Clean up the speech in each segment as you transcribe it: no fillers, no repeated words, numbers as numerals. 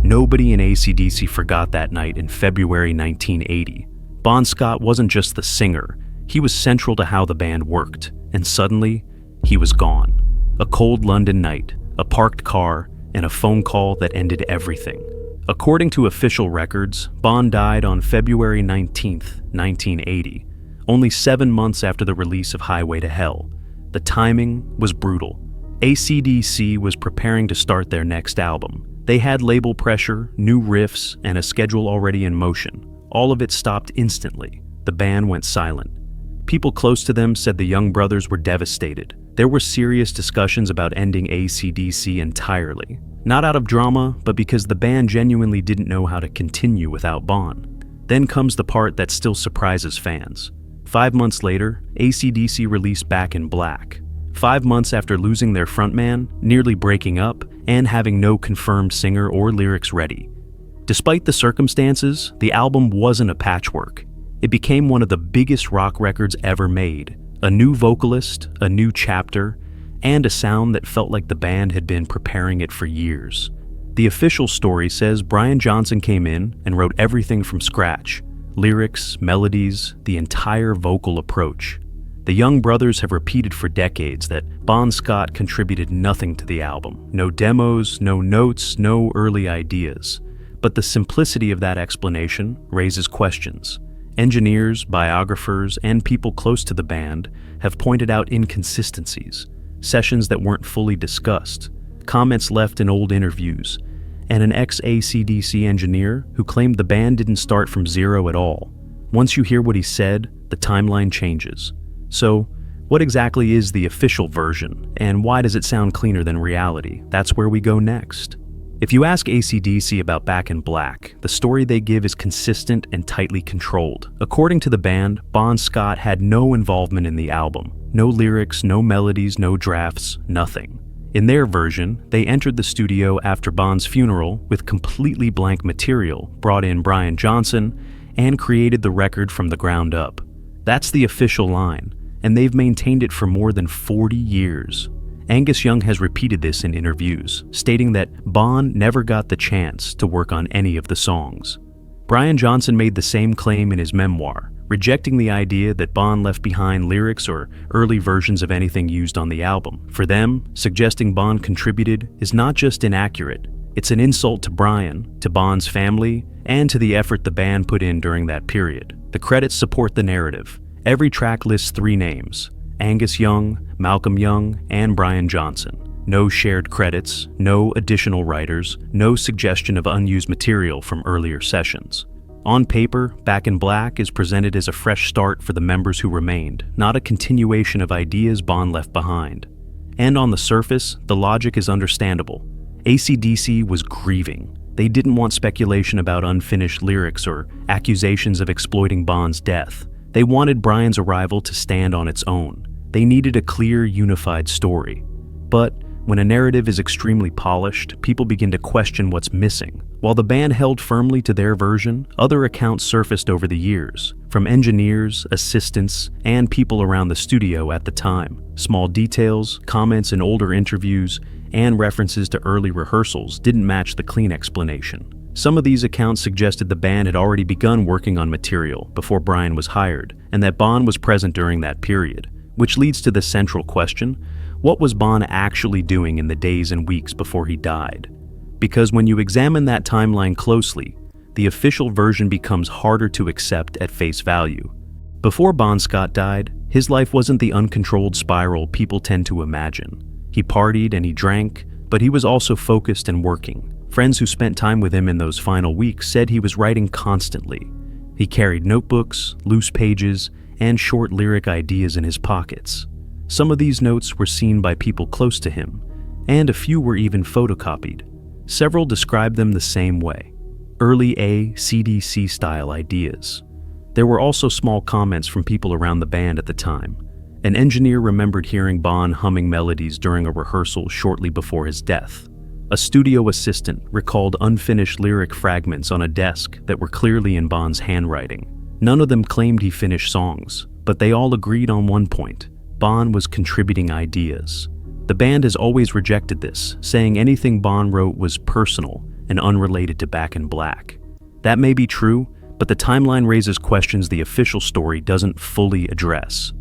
Nobody in AC/DC forgot that night in February 1980. Bon Scott wasn't just the singer, he was central to how the band worked, and suddenly, he was gone. A cold London night, a parked car, and a phone call that ended everything. According to official records, Bon died on February 19, 1980, only 7 months after the release of Highway to Hell. The timing was brutal. AC/DC was preparing to start their next album. They had label pressure, new riffs, and a schedule already in motion. All of it stopped instantly. The band went silent. People close to them said the Young brothers were devastated. There were serious discussions about ending AC/DC entirely. Not out of drama, but because the band genuinely didn't know how to continue without Bon. Then comes the part that still surprises fans. 5 months later, AC/DC released Back in Black. 5 months after losing their frontman, nearly breaking up, and having no confirmed singer or lyrics ready. Despite the circumstances, the album wasn't a patchwork. It became one of the biggest rock records ever made. A new vocalist, a new chapter, and a sound that felt like the band had been preparing it for years. The official story says Brian Johnson came in and wrote everything from scratch. Lyrics, melodies, the entire vocal approach. The Young brothers have repeated for decades that Bon Scott contributed nothing to the album. No demos, no notes, no early ideas. But the simplicity of that explanation raises questions. Engineers, biographers, and people close to the band have pointed out inconsistencies, sessions that weren't fully discussed, comments left in old interviews, and an ex-AC/DC engineer who claimed the band didn't start from zero at all. Once you hear what he said, the timeline changes. So, what exactly is the official version, and why does it sound cleaner than reality? That's where we go next. If you ask AC/DC about Back in Black, the story they give is consistent and tightly controlled. According to the band, Bon Scott had no involvement in the album. No lyrics, no melodies, no drafts, nothing. In their version, they entered the studio after Bon's funeral with completely blank material, brought in Brian Johnson, and created the record from the ground up. That's the official line, and they've maintained it for more than 40 years. Angus Young has repeated this in interviews, stating that Bon never got the chance to work on any of the songs. Brian Johnson made the same claim in his memoir, rejecting the idea that Bon left behind lyrics or early versions of anything used on the album. For them, suggesting Bon contributed is not just inaccurate, it's an insult to Brian, to Bon's family, and to the effort the band put in during that period. The credits support the narrative. Every track lists 3 names: Angus Young, Malcolm Young, and Brian Johnson. No shared credits, no additional writers, no suggestion of unused material from earlier sessions. On paper, Back in Black is presented as a fresh start for the members who remained, not a continuation of ideas Bon left behind. And on the surface, the logic is understandable. AC/DC was grieving. They didn't want speculation about unfinished lyrics or accusations of exploiting Bon's death. They wanted Brian's arrival to stand on its own. They needed a clear, unified story. But when a narrative is extremely polished, people begin to question what's missing. While the band held firmly to their version, other accounts surfaced over the years, from engineers, assistants, and people around the studio at the time. Small details, comments in older interviews, and references to early rehearsals didn't match the clean explanation. Some of these accounts suggested the band had already begun working on material before Brian was hired, and that Bon was present during that period, which leads to the central question: what was Bon actually doing in the days and weeks before he died? Because when you examine that timeline closely, the official version becomes harder to accept at face value. Before Bon Scott died, his life wasn't the uncontrolled spiral people tend to imagine. He partied and he drank, but he was also focused and working. Friends who spent time with him in those final weeks said he was writing constantly. He carried notebooks, loose pages, and short lyric ideas in his pockets. Some of these notes were seen by people close to him, and a few were even photocopied. Several described them the same way: early AC/DC style ideas. There were also small comments from people around the band at the time. An engineer remembered hearing Bon humming melodies during a rehearsal shortly before his death. A studio assistant recalled unfinished lyric fragments on a desk that were clearly in Bon's handwriting. None of them claimed he finished songs, but they all agreed on one point: Bon was contributing ideas. The band has always rejected this, saying anything Bon wrote was personal and unrelated to Back in Black. That may be true, but the timeline raises questions the official story doesn't fully address.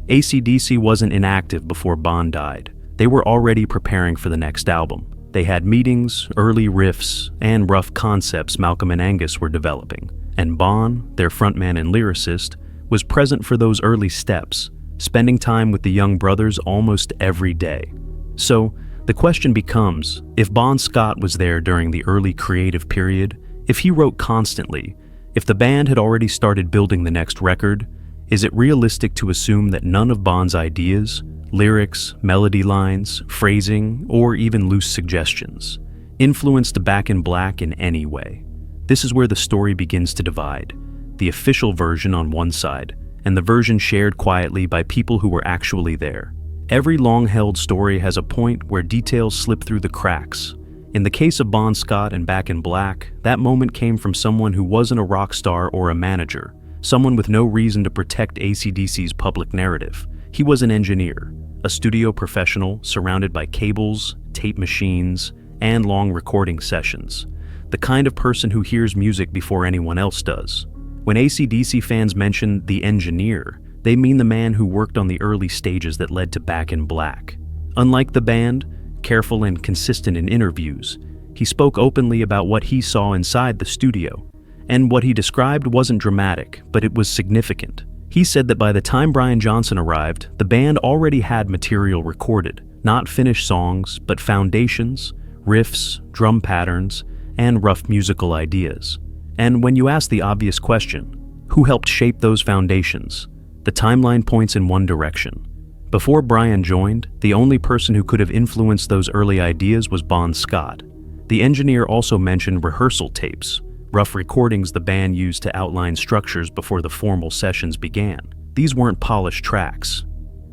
AC/DC wasn't inactive before Bon died. They were already preparing for the next album. They had meetings, early riffs, and rough concepts Malcolm and Angus were developing. And Bon, their frontman and lyricist, was present for those early steps, spending time with the young brothers almost every day. So, the question becomes, if Bon Scott was there during the early creative period, if he wrote constantly, if the band had already started building the next record, is it realistic to assume that none of Bon's ideas, lyrics, melody lines, phrasing, or even loose suggestions, influenced Back in Black in any way? This is where the story begins to divide. The official version on one side, and the version shared quietly by people who were actually there. Every long-held story has a point where details slip through the cracks. In the case of Bon Scott and Back in Black, that moment came from someone who wasn't a rock star or a manager, someone with no reason to protect AC/DC's public narrative. He was an engineer, a studio professional surrounded by cables, tape machines, and long recording sessions. The kind of person who hears music before anyone else does. When AC/DC fans mention the engineer, they mean the man who worked on the early stages that led to Back in Black. Unlike the band, careful and consistent in interviews, he spoke openly about what he saw inside the studio. And what he described wasn't dramatic, but it was significant. He said that by the time Brian Johnson arrived, the band already had material recorded, not finished songs, but foundations, riffs, drum patterns, and rough musical ideas. And when you ask the obvious question, who helped shape those foundations? The timeline points in one direction. Before Brian joined, the only person who could have influenced those early ideas was Bon Scott. The engineer also mentioned rehearsal tapes, rough recordings the band used to outline structures before the formal sessions began. These weren't polished tracks.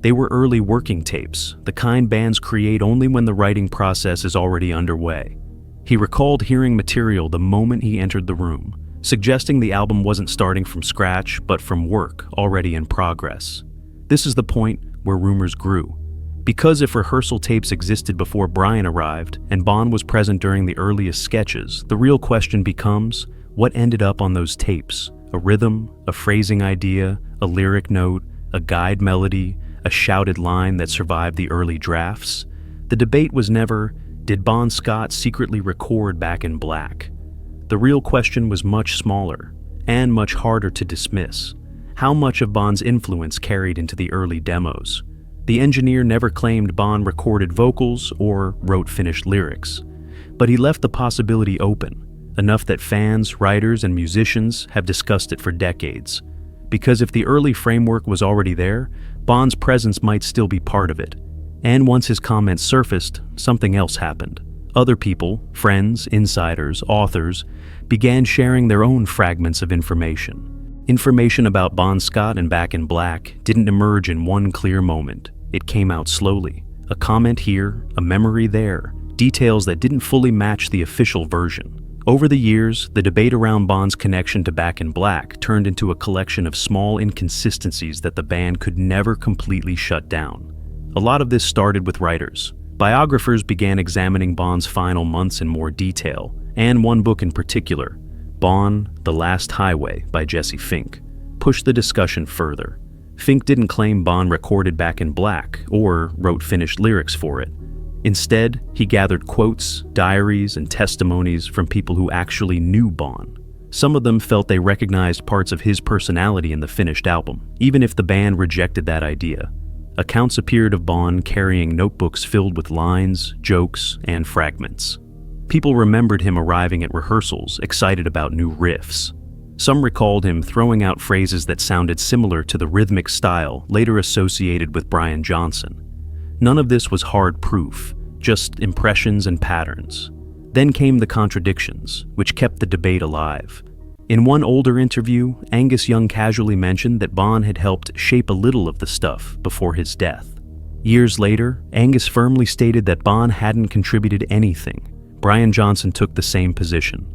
They were early working tapes, the kind bands create only when the writing process is already underway. He recalled hearing material the moment he entered the room, suggesting the album wasn't starting from scratch, but from work already in progress. This is the point where rumors grew. Because if rehearsal tapes existed before Brian arrived, and Bon was present during the earliest sketches, the real question becomes, what ended up on those tapes? A rhythm, a phrasing idea, a lyric note, a guide melody, a shouted line that survived the early drafts? The debate was never, did Bon Scott secretly record Back in Black? The real question was much smaller, and much harder to dismiss. How much of Bon's influence carried into the early demos? The engineer never claimed Bon recorded vocals or wrote finished lyrics, but he left the possibility open, enough that fans, writers, and musicians have discussed it for decades. Because if the early framework was already there, Bon's presence might still be part of it. And once his comments surfaced, something else happened. Other people, friends, insiders, authors, began sharing their own fragments of information. Information about Bon Scott and Back in Black didn't emerge in one clear moment. It came out slowly. A comment here, a memory there, details that didn't fully match the official version. Over the years, the debate around Bon's connection to Back in Black turned into a collection of small inconsistencies that the band could never completely shut down. A lot of this started with writers. Biographers began examining Bon's final months in more detail, and one book in particular, Bon, The Last Highway by Jesse Fink, pushed the discussion further. Fink didn't claim Bon recorded Back in Black or wrote finished lyrics for it. Instead, he gathered quotes, diaries, and testimonies from people who actually knew Bon. Some of them felt they recognized parts of his personality in the finished album, even if the band rejected that idea. Accounts appeared of Bon carrying notebooks filled with lines, jokes, and fragments. People remembered him arriving at rehearsals, excited about new riffs. Some recalled him throwing out phrases that sounded similar to the rhythmic style later associated with Brian Johnson. None of this was hard proof, just impressions and patterns. Then came the contradictions, which kept the debate alive. In one older interview, Angus Young casually mentioned that Bon had helped shape a little of the stuff before his death. Years later, Angus firmly stated that Bon hadn't contributed anything. Brian Johnson took the same position.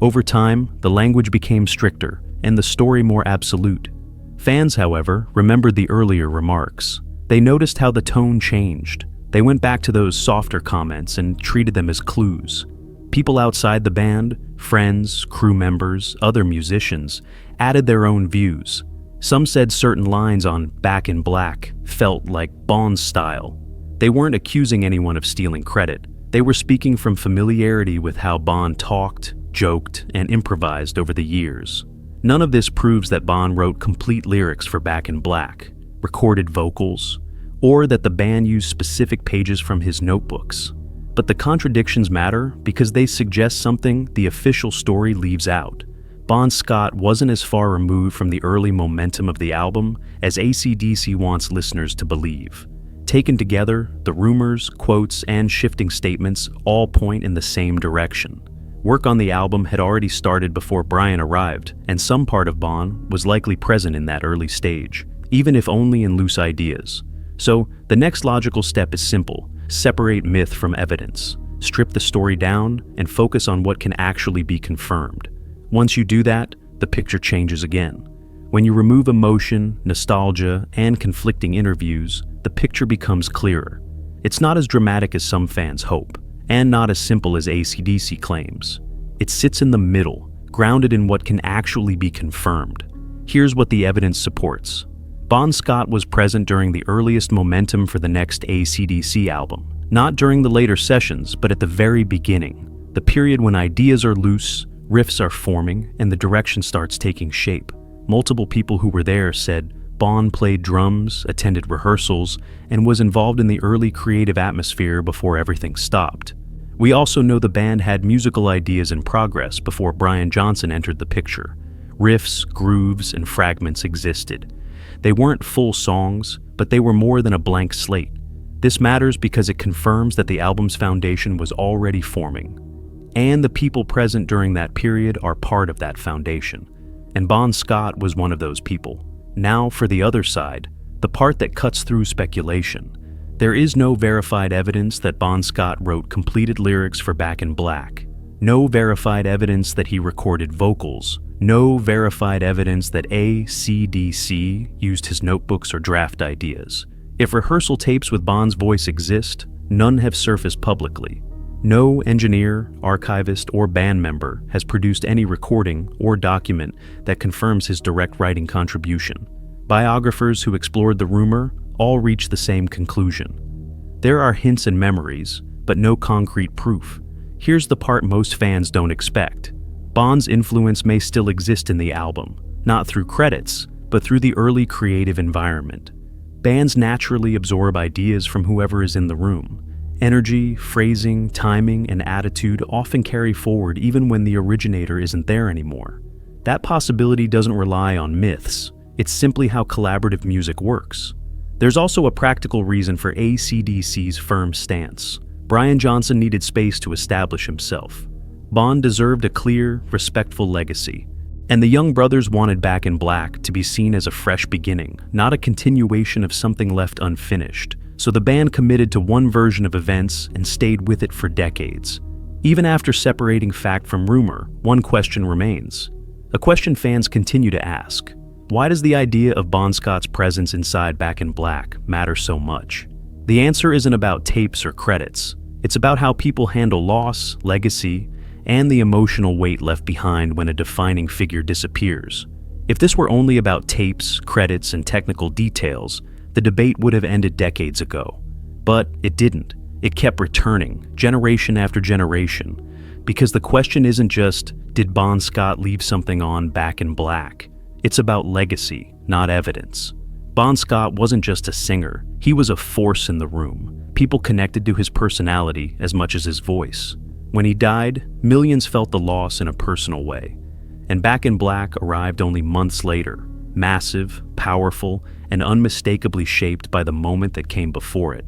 Over time, the language became stricter and the story more absolute. Fans, however, remembered the earlier remarks. They noticed how the tone changed. They went back to those softer comments and treated them as clues. People outside the band, friends, crew members, other musicians, added their own views. Some said certain lines on Back in Black felt like Bond's style. They weren't accusing anyone of stealing credit. They were speaking from familiarity with how Bond talked, joked, and improvised over the years. None of this proves that Bond wrote complete lyrics for Back in Black, recorded vocals, or that the band used specific pages from his notebooks. But the contradictions matter because they suggest something the official story leaves out. Bon Scott wasn't as far removed from the early momentum of the album as AC/DC wants listeners to believe. Taken together, the rumors, quotes, and shifting statements all point in the same direction. Work on the album had already started before Brian arrived, and some part of Bon was likely present in that early stage, even if only in loose ideas. So, the next logical step is simple: separate myth from evidence, strip the story down, and focus on what can actually be confirmed. Once you do that, the picture changes again. When you remove emotion, nostalgia, and conflicting interviews, the picture becomes clearer. It's not as dramatic as some fans hope, and not as simple as AC/DC claims. It sits in the middle, grounded in what can actually be confirmed. Here's what the evidence supports. Bon Scott was present during the earliest momentum for the next AC/DC album. Not during the later sessions, but at the very beginning. The period when ideas are loose, riffs are forming, and the direction starts taking shape. Multiple people who were there said Bon played drums, attended rehearsals, and was involved in the early creative atmosphere before everything stopped. We also know the band had musical ideas in progress before Brian Johnson entered the picture. Riffs, grooves, and fragments existed. They weren't full songs, but they were more than a blank slate. This matters because it confirms that the album's foundation was already forming. And the people present during that period are part of that foundation. And Bon Scott was one of those people. Now for the other side, the part that cuts through speculation. There is no verified evidence that Bon Scott wrote completed lyrics for Back in Black. No verified evidence that he recorded vocals. No verified evidence that AC/DC used his notebooks or draft ideas. If rehearsal tapes with Bon's voice exist, none have surfaced publicly. No engineer, archivist, or band member has produced any recording or document that confirms his direct writing contribution. Biographers who explored the rumor all reached the same conclusion. There are hints and memories, but no concrete proof. Here's the part most fans don't expect. Bon's influence may still exist in the album, not through credits, but through the early creative environment. Bands naturally absorb ideas from whoever is in the room. Energy, phrasing, timing, and attitude often carry forward even when the originator isn't there anymore. That possibility doesn't rely on myths. It's simply how collaborative music works. There's also a practical reason for AC/DC's firm stance. Brian Johnson needed space to establish himself. Bon deserved a clear, respectful legacy. And the Young Brothers wanted Back in Black to be seen as a fresh beginning, not a continuation of something left unfinished. So the band committed to one version of events and stayed with it for decades. Even after separating fact from rumor, one question remains. A question fans continue to ask. Why does the idea of Bon Scott's presence inside Back in Black matter so much? The answer isn't about tapes or credits. It's about how people handle loss, legacy, and the emotional weight left behind when a defining figure disappears. If this were only about tapes, credits, and technical details, the debate would have ended decades ago. But it didn't. It kept returning, generation after generation, because the question isn't just, did Bon Scott leave something on Back in Black? It's about legacy, not evidence. Bon Scott wasn't just a singer, he was a force in the room. People connected to his personality as much as his voice. When he died, millions felt the loss in a personal way. And Back in Black arrived only months later, massive, powerful, and unmistakably shaped by the moment that came before it.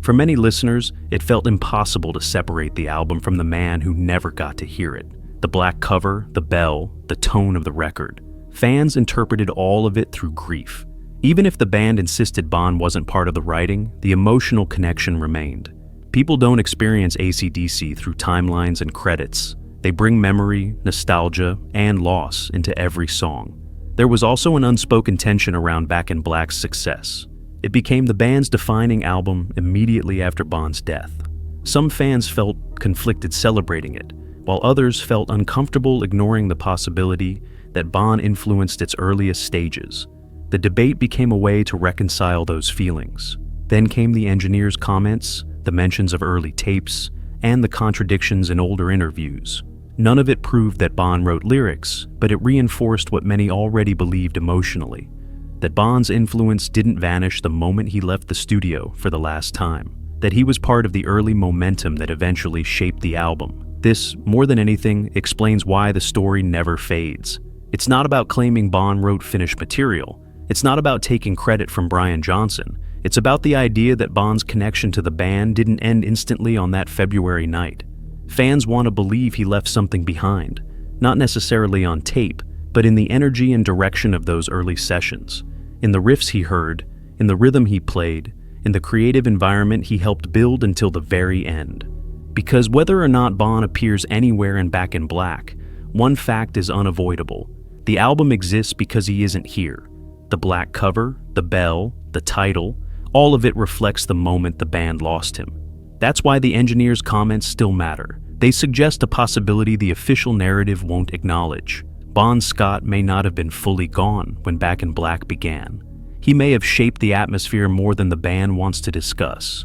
For many listeners, it felt impossible to separate the album from the man who never got to hear it. The black cover, the bell, the tone of the record. Fans interpreted all of it through grief. Even if the band insisted Bon wasn't part of the writing, the emotional connection remained. People don't experience AC/DC through timelines and credits. They bring memory, nostalgia, and loss into every song. There was also an unspoken tension around Back in Black's success. It became the band's defining album immediately after Bon's death. Some fans felt conflicted celebrating it, while others felt uncomfortable ignoring the possibility that Bon influenced its earliest stages. The debate became a way to reconcile those feelings. Then came the engineers' comments, the mentions of early tapes, and the contradictions in older interviews. None of it proved that Bon wrote lyrics, but it reinforced what many already believed emotionally, that Bon's influence didn't vanish the moment he left the studio for the last time, that he was part of the early momentum that eventually shaped the album. This, more than anything, explains why the story never fades. It's not about claiming Bon wrote finished material. It's not about taking credit from Brian Johnson. It's about the idea that Bon's connection to the band didn't end instantly on that February night. Fans want to believe he left something behind, not necessarily on tape, but in the energy and direction of those early sessions, in the riffs he heard, in the rhythm he played, in the creative environment he helped build until the very end. Because whether or not Bon appears anywhere in Back in Black, one fact is unavoidable. The album exists because he isn't here. The black cover, the bell, the title, all of it reflects the moment the band lost him. That's why the engineers' comments still matter. They suggest a possibility the official narrative won't acknowledge. Bon Scott may not have been fully gone when Back in Black began. He may have shaped the atmosphere more than the band wants to discuss.